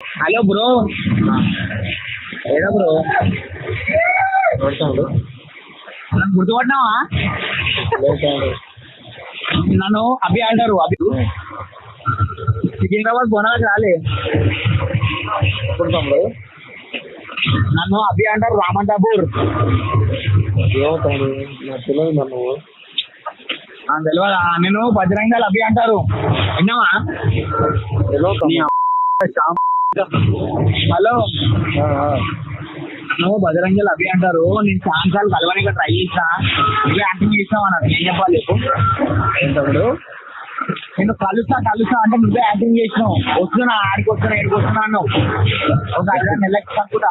Hello bro, ఏడా bro? నన్ను గుర్తుపట్టినావా? నన్ను అభి అంటారు. అభి సికింద్రాబాద్ బోనాలకు రాలే. నన్ను అభి అంటారు, రామంటాపూర్. తెలియదా? నేను బజరంగల్ అభి అంటారు, విన్నావా? హలో, నువ్వు బజరంగల్ అభి అంటారు. నేను ఛాన్సాలు కలవడానికి ట్రై చేసినా, నువ్వే యాక్టింగ్ చేసినావు అన్నారు. ఏం చెప్పాలి ఏంటప్పుడు? నేను కలుస్తా అంటే నువ్వే యాక్టింగ్ చేసినావు. వస్తున్నా, ఆడికి వస్తున్నా, ఏడికి వస్తున్నా అన్నావు. ఒక 5 నెలలకి అనుకుంటా.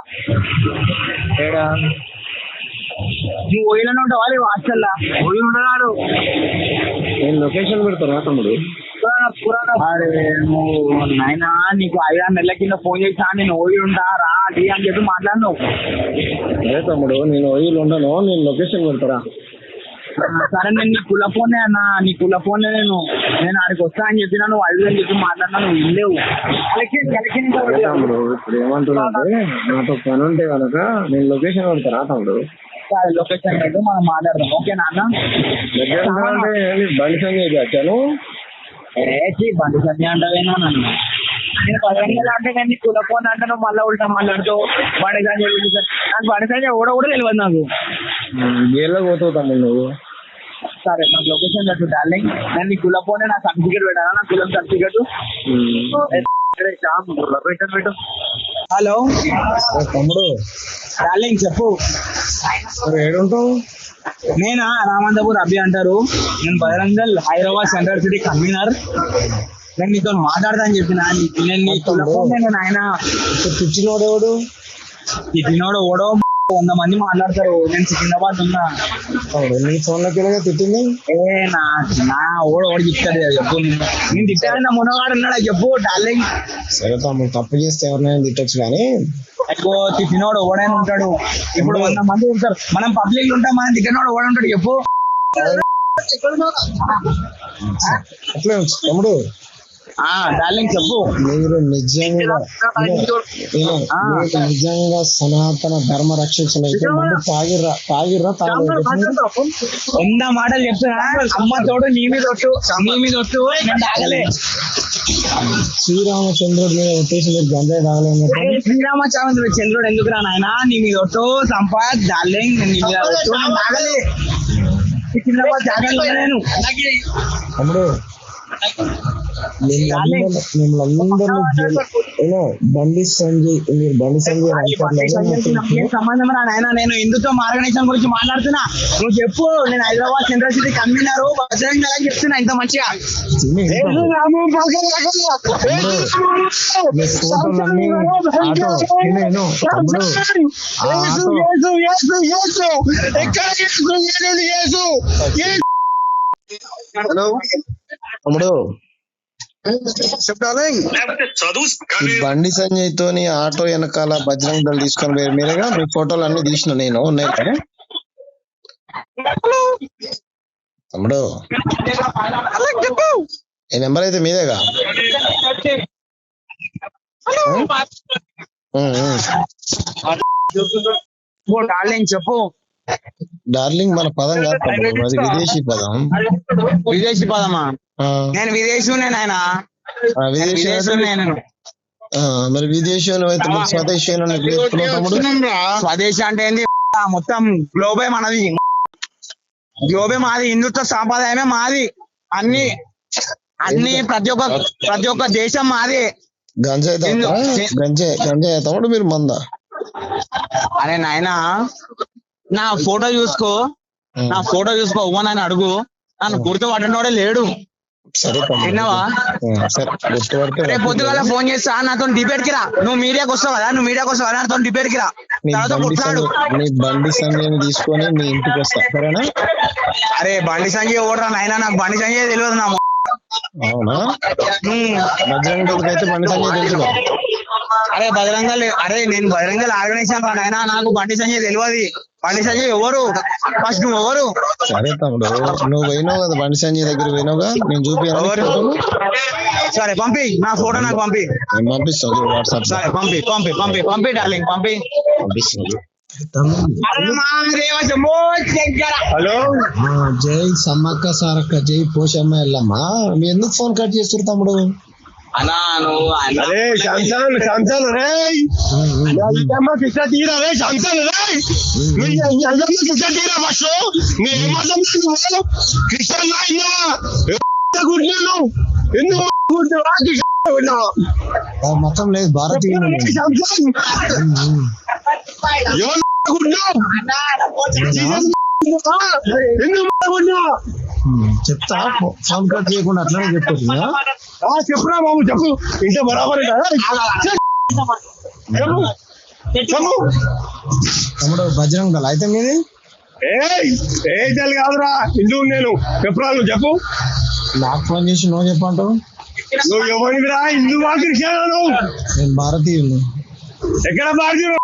నువ్వు ఓయిలోనే ఉంటావా? లేవు హాస్టల్లా? ఓయిలు ఉండగాడు. నేను లొకేషన్ పెడతాను తమ్ముడు. అరే నువ్వు నాయనా, నీకు 5-6 నెలల కింద ఫోన్ చేసినా నేను ఓయిలు ఉంటా రా డి అని చెప్పి మాట్లాడినావు. అదే తమ్ముడు, నేను ఓయిలు ఉండను, నేను లొకేషన్ పెడతారా. సరే, నేను నీ కుల ఫోనే అన్నా, నీ కుల ఫోనే. నేను ఆడికి వస్తా అని చెప్పినా, నువ్వు 5 అని చెప్పి మాట్లాడినా, నువ్వు ఇల్లేవు. తమ్ముడు ఇప్పుడు ఏమంటున్నా అంటే, నాతో పని ఉంటే కనుక నేను లొకేషన్ పెడతారా తమ్ముడు. లొకేషన్ అయితే మనం మాట్లాడదాం, ఓకేనా అన్న? బండి సంజయ్ వచ్చాను. బండి సంజయ్ అంటావేనా నన్ను? నేను పదంగా అంటే కానీ కుల ఫోన్ అంటే నువ్వు మళ్ళీ ఉల్టా మాట్లాడుతావు. బండి సంజయ్ నాకు బండి సంజయ్ కూడా తెలియదు నాకు. గేర్లో పోతావు తమ్ముడు నువ్వు. సరే, నాకు లొకేషన్ పెట్టు డార్లింగ్. నేను నీ కుల ఫోనే నా సర్టిఫికేట్ పెట్టాలా? నా కులం సర్టిఫికేట్ లొకేషన్ పెట్టు. హలో తమ్ముడు, డార్లింగ్ చెప్పు. ఏడుంటావు? నేనా రామంతపూర్ అభి అంటారు. నేను Bajrangdal Hyderabad central city convener. నేను నీతో మాట్లాడదా అని చెప్పిన. నేను నీ కుల ఫోన్ ఆయన తిట్టినోడెవడు? తిట్టినోడు ఓడో 100 మంది మాట్లాడతారు. నేను సికింద్రాబాద్ ఉన్నా. నీ ఫోన్ లోకి తిట్టింది నా ఓడు చెప్తాడు చెప్పు. నేను తిట్టాను, నా మునగాడు ఉన్నాడు చెప్పు డార్లింగ్. సరే తమ్ముడు, తప్పు చేస్తే ఎవరినైనా తిట్టచ్చు కానీ ఎక్కువ తిట్టినోడు ఓడైనా ఉంటాడు. ఇప్పుడు 100 మంది ఉంటారు, మనం పబ్లిక్ ఉంటాం, మనం తిట్టినోడు ఓడ ఉంటాడు చెప్పు. అట్లే తమ్ముడు. డార్లింగ్ చెప్పు. మీరు నిజంగా సనాతన ధర్మ రక్షకులు అయితే తాగిర్రా 100 మాటలు చెప్తున్నా. అమ్మ తోడు, నీ మీద ఒట్టు, నేను తాగలే. శ్రీరామచంద్రుడి మీద ఒట్టేసి మీరు గంజాయి తాగలేదు. చంద్రుడు ఎందుకురా నాయన? నీ మీద ఒట్టు సంపాద్ డార్లింగ్. నీ మీద ఒట్టు, నేను తాగలే. నేను తమ్ముడు, బండి సంజయ్, మీరు బండి సంజయ్ సంబంధం రా నాయన. నేను హిందుత్వ ఆర్గనైజేషన్ గురించి మాట్లాడుతున్నా. నువ్వు చెప్పు. నేను Hyderabad central city convener Bajrangdal అని చెప్తున్నా. ఇంత మంచిగా హలో తమ్ముడు, బండి సంజయ్ తోని ఆటో వెనకాల బజరంగ దళ్ తీసుకొని పోయారు మీరేగా. మీ ఫోటోలు అన్ని తీసిన నేను ఉన్నాయి కదా తమ్ముడు. ఈ నెంబర్ అయితే మీదేగా? చెప్పు డార్లింగ్. మన పదం కాదు తమ్ముడు, అది విదేశీ పదం. విదేశీ పదమా? నేను విదేశీ ఆయన మరి విదేశీ అయితే స్వదేశీ తమ్ముడు. స్వదేశీ అంటే ఏంది? మొత్తం గ్లోబే మనది. గ్లోబే మాది. హిందుత్వ సాంప్రదాయమే మాది. అన్ని ప్రతి ఒక్క దేశం మాది. గంజాయి తమ్ముడు, మీరు మందా? అరే నాయనా, నా ఫోటో చూసుకో ఉమ్మని ఆయన అడుగు. నన్ను గుర్తుపట్టినోడే లేడు. విన్నావా? రేపు పొద్దుగాల ఫోన్ చేస్తా, నాతో డిబేట్ కి రా. నువ్వు మీడియాకి వస్తావు కదా, నాతో డిబేట్ కి రా. బండి సంజయ్ తీసుకొని మీ ఇంటికి వస్తా, సరేనా? అరే బండి సంజయ్ ఓడరా నాయనా, నాకు బండి సంజయ్ తెలియదు. నా అవునా? బజరంగల్ అయితే బండి సంజయ్ తెలుసు. అరే నేను బజరంగల్ ఆర్గనైజేషన్ రా నాయనా, నాకు బండి సంజయ్ తెలియదు. బండి సంజయ్ ఎవరు? ఫస్ట్ నువ్వు ఎవరు? సరే తమ్ముడు, నువ్వు పోయినావు కదా బండి సంజయ్ దగ్గర పోయినావుగా, నేను చూపియాలి ఎవరు? సరే పంపి, నా ఫోటో నాకు పంపి. నేను పంపిస్తాను వాట్సాప్. సరే పంపి పంపి పంపి పంపి డార్లింగ్ పంపి. హలో, జై సమ్మక్క సారక్క జై పోషమ్మ ఎల్లమ్మ. మీ ఎందుకు ఫోన్ కట్ చేస్తారు తమ్ముడు? అన్నా నువ్వు అరే శాంసన్ శాంసన్ రే కృష్ణ తీరా రే శాంసన్ రే కృష్ణ తీరా ఫస్ట్ కృష్ణ కుట్టినాను ఎందుకు మొత్తం లేదు భారతీయ శాంసన్ చెప్తా, ఫోన్ కట్ చేయకుండా అట్లనే చెప్తారు. చెప్పురా బాబు చెప్పు, ఇంత బరాబర్ చెప్పు తమ్ముడు బజరంగ దళ అయితే మీది? ఏ తెలు కాదురా, ఇందుకు నేను చెప్పురా, నువ్వు చెప్పు. నాకు ఫోన్ చేసి నువ్వు చెప్పంటావు? నువ్వు ఎవరిరా? హిందూ కృష్ణాను? నేను భారతీయులు. ఎక్కడ భారతీయుడు?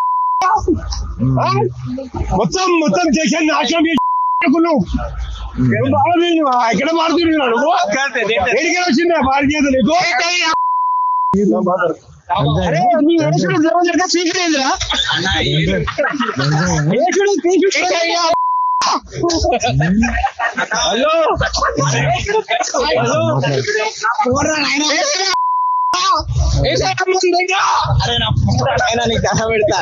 మొత్తం మొత్తం చేశాను నాశనం చేసి ఎక్కడ భారతీయుడు? ఎడికి వచ్చిందా భారతీయత నీకు? హలో అరే నా నీకు పెడతా.